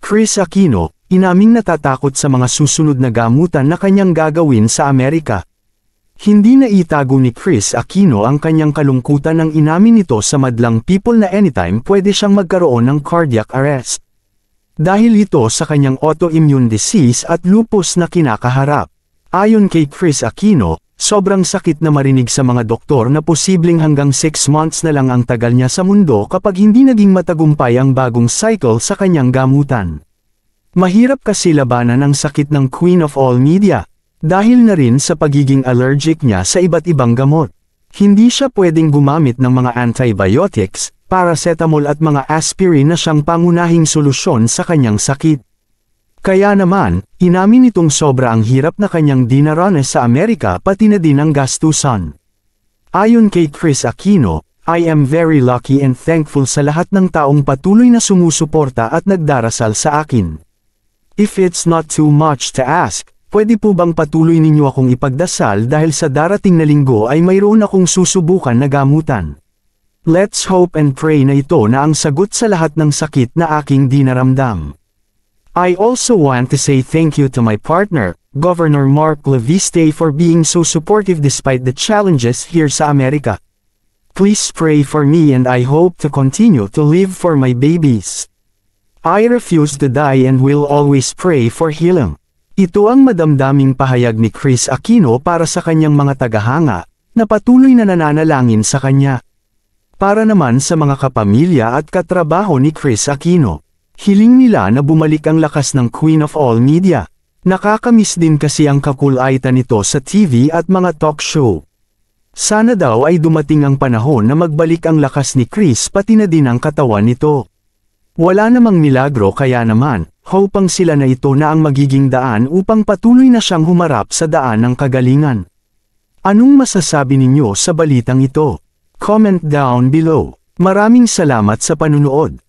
Kris Aquino, inaming natatakot sa mga susunod na gamutan na kanyang gagawin sa Amerika. Hindi na itago ni Kris Aquino ang kanyang kalungkutan nang inamin nito sa madlang People na anytime pwede siyang magkaroon ng cardiac arrest. Dahil ito sa kanyang autoimmune disease at lupus na kinakaharap. Ayon kay Kris Aquino, sobrang sakit na marinig sa mga doktor na posibleng hanggang 6 months na lang ang tagal niya sa mundo kapag hindi naging matagumpay ang bagong cycle sa kanyang gamutan. Mahirap kasi labanan ang sakit ng Queen of All Media, dahil na rin sa pagiging allergic niya sa iba't ibang gamot. Hindi siya pwedeng gumamit ng mga antibiotics, paracetamol at mga aspirin na siyang pangunahing solusyon sa kanyang sakit. Kaya naman, inamin nitong sobra ang hirap na kanyang dinaranas sa Amerika pati na din ang gastusan. Ayon kay Kris Aquino, I am very lucky and thankful sa lahat ng taong patuloy na sumusuporta at nagdarasal sa akin. If it's not too much to ask, pwede po bang patuloy ninyo akong ipagdasal dahil sa darating na linggo ay mayroon akong susubukan na gamutan. Let's hope and pray na ito na ang sagot sa lahat ng sakit na aking dinaramdam. I also want to say thank you to my partner, Governor Mark Leviste, for being so supportive despite the challenges here sa Amerika. Please pray for me and I hope to continue to live for my babies. I refuse to die and will always pray for healing. Ito ang madamdaming pahayag ni Kris Aquino para sa kanyang mga tagahanga, na patuloy na nananalangin sa kanya. Para naman sa mga kapamilya at katrabaho ni Kris Aquino, hiling nila na bumalik ang lakas ng Queen of All Media. Nakakamiss din kasi ang kakulaitan nito sa TV at mga talk show. Sana daw ay dumating ang panahon na magbalik ang lakas ni Kris pati na din ang katawan nito. Wala namang milagro kaya naman, hopang sila na ito na ang magiging daan upang patuloy na siyang humarap sa daan ng kagalingan. Anong masasabi ninyo sa balitang ito? Comment down below. Maraming salamat sa panunood.